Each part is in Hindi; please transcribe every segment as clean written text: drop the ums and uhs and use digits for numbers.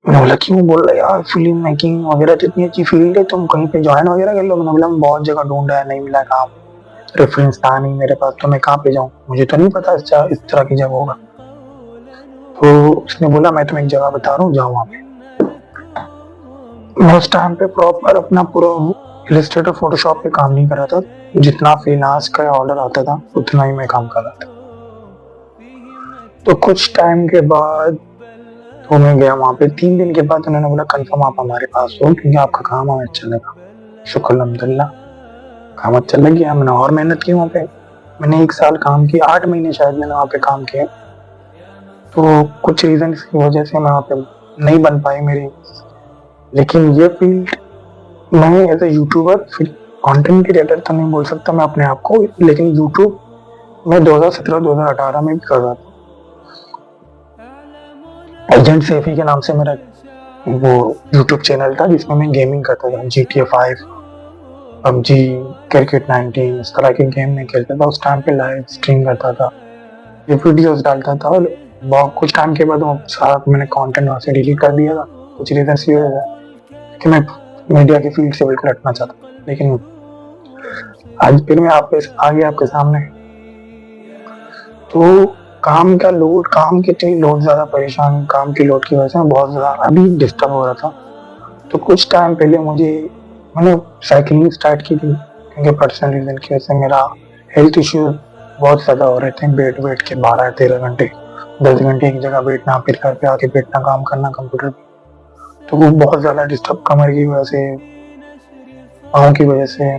मैंने बोला क्यों? बोल रहा यार फिल्म मेकिंग वगैरह तो इतनी अच्छी फील्ड है, तुम कहीं पे ज्वाइन वगैरह कर लो। मैंने बोला मैं बहुत जगह ढूंढा है, नहीं मिला काम, रेफरेंस था नहीं मेरे पास, तो मैं कहाँ पे जाऊँ, मुझे तो नहीं पता इस तरह की जगह होगा। तो उसने बोला मैं तुम्हें एक जगह बता रहा हूँ, जाओ वहाँ पे। मैं उस टाइम पे प्रॉपर अपना पूरा इलस्ट्रेटर फोटोशॉप पे काम नहीं कर रहा था, जितना फ्रीलांस का ऑर्डर आता था उतना ही मैं काम कर रहा था। तो कुछ टाइम के बाद तो मैं गया वहाँ पे, 3 दिन के बाद उन्होंने बोला कंफर्म आप हमारे पास हो, क्योंकि आपका काम हमें अच्छा लगा। शुक्र अल्हम्दुलिल्लाह, काम अच्छा लग गया। मैंने और मेहनत की वहाँ पे, मैंने 1 साल काम किया, 8 महीने शायद मैंने वहाँ पे काम किया। तो कुछ रीजन की वजह से मैं वहाँ पे नहीं बन पाई मेरी। लेकिन ये फील्ड, मैं एज ए यूट्यूबर, फिर कंटेंट क्रिएटर तो नहीं बोल सकता मैं अपने आप को, लेकिन यूट्यूब मैं 2017-2018 में भी कर रहा था। एजेंट सेफी के नाम से मेरा वो यूट्यूब चैनल था, जिसमें मैं गेमिंग करता था, GTA 5, पबजी, क्रिकेट 19, इस तरह के गेम में खेलता था। उस टाइम पे लाइव स्ट्रीम करता था, ये वीडियोस डालता था। और बहुत कुछ टाइम के बाद वो सारा मैंने कंटेंट वहाँ से डिलीट कर दिया था। कुछ रीजन ये वजह कि मैं मीडिया की फील्ड से बिल्कुल हटना चाहता, लेकिन आज फिर मैं आगे आपके सामने। तो काम का लोड, काम की इतनी लोड, ज्यादा परेशान, काम की लोड की वजह से मैं बहुत ज्यादा अभी डिस्टर्ब हो रहा था। तो कुछ टाइम पहले मैंने साइकिलिंग स्टार्ट की थी, क्योंकि पर्सनल रीजन की वजह से मेरा हेल्थ इश्यू बहुत ज्यादा हो रहे थे। बैठ के 12-13 घंटे, 10 घंटे एक जगह बैठना, फिर घर पे आके बैठना, काम करना कंप्यूटर पे। तो वो बहुत ज्यादा डिस्टर्ब, कमर की वजह से, पाँव की वजह से।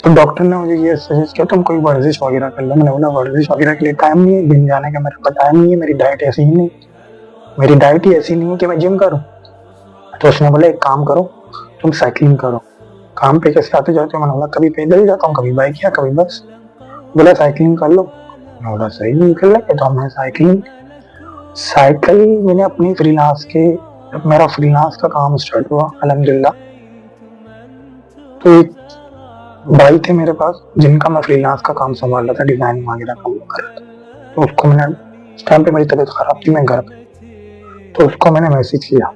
तो डॉक्टर ने मुझे ये सजेस्ट किया तुम कोई वर्जिश वगैरह कर लो। मैंने बोला वर्जिश वगैरह के लिए टाइम नहीं है, जिम जाने का मेरे पास टाइम नहीं है, मेरी डाइट ऐसी ही नहीं, मेरी डाइट ही ऐसी नहीं है कि मैं जिम करूँ। तो उसने बोला एक काम करो, तुम साइकिलिंग करो। काम पे कैसे आते जाते हो? मैंने बोला कभी पैदल जाता हूँ, कभी बाइक या कभी बस। बोला साइकिलिंग कर लो। मैंने बोला सही निकल रहा है। तो हमने साइकिल मैंने अपनी फ्रीलांस के, जब मेरा फ्रीलांस का काम स्टार्ट हुआ अल्हम्दुलिल्लाह, तो एक भाई थे मेरे पास जिनका मैं फ्रीलांस का काम संभाल रहा था, डिजाइनिंग वगैरह काम कर रहा था। तो उसको मैंने, उस टाइम पे मेरी तबीयत खराब थी, मैं घर पे, तो उसको मैंने मैसेज किया,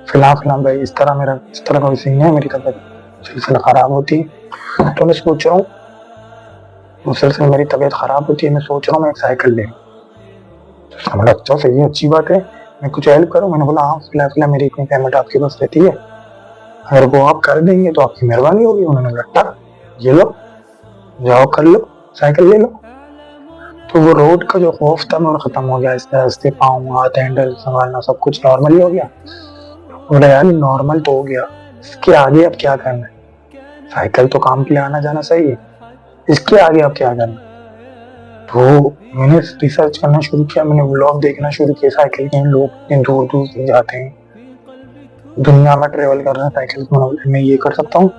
फिलहाल फिलहाल भाई इस तरह कोई सीन है, मेरी तबीयत सिलसिला खराब होती है, तो मैं सोच रहा हूँ, मुसलसल मेरी तबीयत खराब होती है, मैं सोच रहा हूँ मैं एक साइकिल ले। तो उसने बोला अच्छा सही है, अच्छी बात है, मैं कुछ हेल्प करूँ? मैंने बोला हाँ, फिलहाल फिलहाल मेरी इतनी पेमेंट आपके पास रहती है, अगर वो आप कर देंगे तो आपकी मेहरबानी होगी। उन्होंने बोला ये लो, जाओ कर लो, साइकिल ले लो। तो वो रोड का जो खौफ था वो खत्म हो गया, आहिस्ते आहिस्ते पाँव हाथ हैंडल संभालना सब कुछ नॉर्मली हो गया। बोला यार नॉर्मल तो हो गया, इसके आगे अब क्या करना है? साइकिल तो काम के लिए आना जाना सही है, इसके आगे अब क्या करना? तो मैंने रिसर्च करना शुरू किया, मैंने व्लॉग देखना शुरू किया साइकिल के। लोग इतने दूर दूर से जाते हैं, दुनिया में ट्रेवल कर रहे हैं साइकिल की, मैं ये कर सकता हूँ।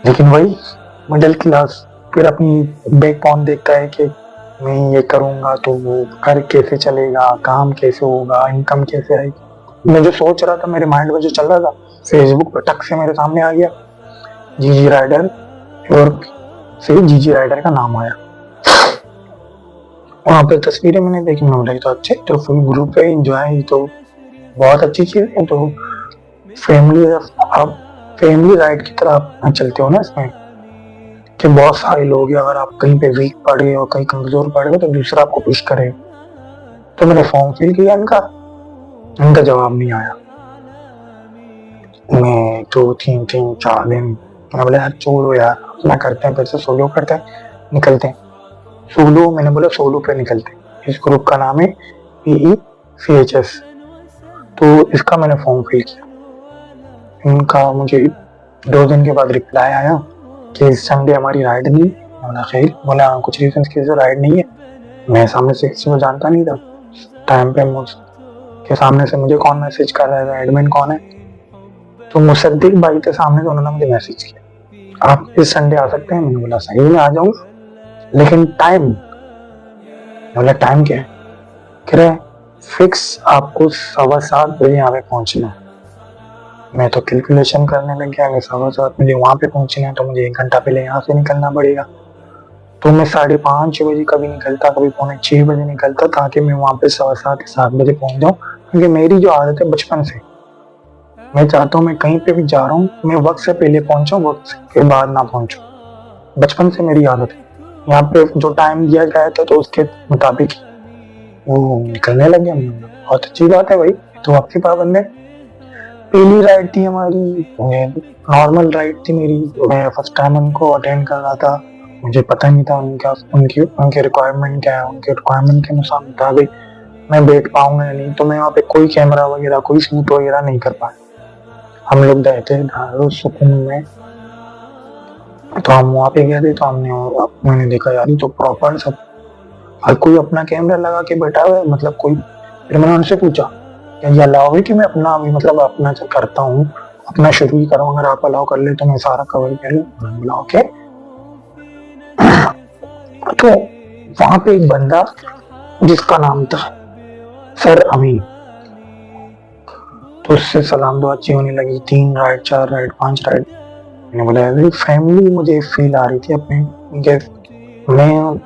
लेकिन वही मिडिल क्लास फिर अपनी बैकबोन देखता है कि मैं ये करूंगा तो वो घर कैसे चलेगा, काम कैसे होगा, इनकम कैसे आएगी। मैं जो सोच रहा था, मेरे माइंड में जो चल रहा था, फेसबुक पर टक से मेरे सामने आ गया, जीजी राइडर, और फिर जीजी राइडर का नाम आया। वहाँ पे तस्वीरें मैंने देखी, मैंने बोला तो अच्छे, तो फुल ग्रुप है, एंजॉय, तो बहुत अच्छी चीज है। तो फैमिली, आप फैमिली राइड की तरह आप चलते हो ना इसमें, कि बहुत सारे लोग हैं, अगर आप कहीं पे वीक पड़ गए हो, कहीं कमजोर पड़ गए तो दूसरा आपको पुश करे। तो मैंने फॉर्म फिल किया, इनका जवाब नहीं आया। मैं 2-3-4 दिन, मैंने बोला यार छोड़ो यार, अपना करते हैं, फिर से सोलो करते हैं, निकलते हैं सोलो। मैंने बोला सोलो पे निकलते हैं। इस ग्रुप का नाम है PECHS। तो इसका मैंने फॉर्म फिल किया। इनका मुझे 2 दिन के बाद रिप्लाई आया कि इस संडे हमारी राइड नहीं है। बोला खैर, बोला कुछ रीजन की वजह से राइड नहीं है। मैं सामने से किसी को जानता नहीं था टाइम पे, के सामने से मुझे कौन मैसेज कर रहा है, एडमिन कौन है? तो मुसद्दिक भाई थे सामने, तो उन्होंने मुझे मैसेज किया आप इस संडे आ सकते हैं। मैंने बोला सही में आ जाऊंगा, लेकिन टाइम? बोला टाइम क्या है? कह रहे फिक्स आपको 7:15 यहाँ पे पहुंचना है। मैं तो कैलकुलेशन करने लग गया कि 7:15 मुझे वहां पे पहुंचना है, तो मुझे 1 घंटा पहले यहाँ से निकलना पड़ेगा। तो मैं 5:30-6 बजे कभी निकलता, कभी 5:45 निकलता, ताकि मैं वहाँ पे 7:15-7 बजे पहुँच जाऊँ। क्योंकि मेरी जो आदत है बचपन से, मैं चाहता हूँ मैं कहीं पे भी जा रहा हूँ, मैं वक़्त से पहले पहुँचूँ, वक़्त के बाद ना पहुँचूँ। बचपन से मेरी आदत है। यहाँ पे जो टाइम दिया गया था तो उसके मुताबिक वो निकलने लगे हम लोग। बहुत अच्छी बात है भाई, तो वक़्त की पाबंद है। पहली राइड थी हमारी, नॉर्मल राइड थी मेरी। मैं फर्स्ट टाइम उनको अटेंड कर रहा था। मुझे पता नहीं था उनका उनकी उनके रिक्वायरमेंट क्या है। उनके रिक्वायरमेंट के मुताबिक मैं बैठ पाऊंगा या नहीं। तो मैं वहाँ पे कोई कैमरा वगैरह, कोई शूट वगैरह नहीं कर पाया। हम लोग गए थे दारू सुकून में। तो हम वहाँ पे गए थे, तो मैंने देखा यार ये तो प्रॉपर सब, हर कोई अपना कैमरा लगा के बैठा हुआ है, मतलब कोई। फिर मैंने उनसे पूछा क्या ये अलाउ है कि मैं अपना भी, मतलब अपना जो करता हूँ अपना शुरू ही करूँ, अगर आप अलाउ कर ले तो मैं सारा कवर कर लूँ। उन्होंने बोला ओके। तो वहां पे एक बंदा जिसका नाम था सर अमीन, तो उससे सलाम दुआ अच्छी होने लगी। 3 राइड, 4 राइड, 5 राइड। मैंने बोला फैमिली मुझे फील आ रही थी अपने उनके। मैं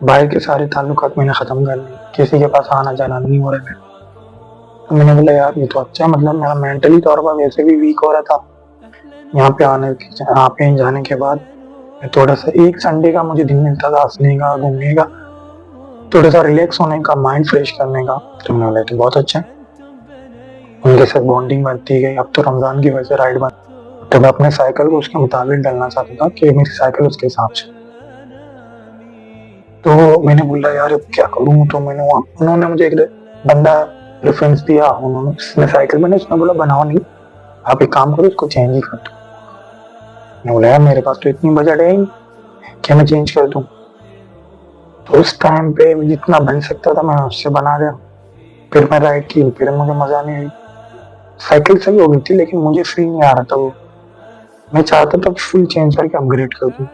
भाई के सारे ताल्लुकात मैंने खत्म कर लिए, किसी के पास आना जाना नहीं हो रहा है। तो मैंने बोला यार ये तो अच्छा, मतलब मेरा मेंटली तौर पर वैसे भी वीक हो रहा था। यहाँ पे जाने के बाद थोड़ा सा एक संडे का मुझे दिन मिलता था हंसने का, घूमने का, थोड़ा सा रिलैक्स होने का, माइंड फ्रेश करने का। तो मैंने बोला तो बहुत अच्छा है। उनके साथ बॉन्डिंग बनती गई। अब तो रमजान की वजह से राइड बन, तो मैं अपने साइकिल को उसके मुताबिक डालना चाहता था कि मेरी साइकिल उसके हिसाब से। तो मैंने बोला यार अब क्या करूँ। तो उन्होंने मुझे एक बंदा रेफरेंस दिया, उन्होंने उसने साइकिल मैंने, उसने बोला बनाओ नहीं, आप एक काम करो इसको चेंज ही कर दो। मैंने बोला यार मेरे पास तो इतनी बजट है ही कि मैं चेंज कर दूं। तो उस टाइम पे जितना बन सकता था मैं उससे बना दिया। फिर मैं राइड की, फिर मुझे मजा नहीं आई। साइकिल सही हो गई थी लेकिन मुझे फील नहीं आ रहा था वो। मैं चाहता था फुल चेंज करके अपग्रेड कर दूं।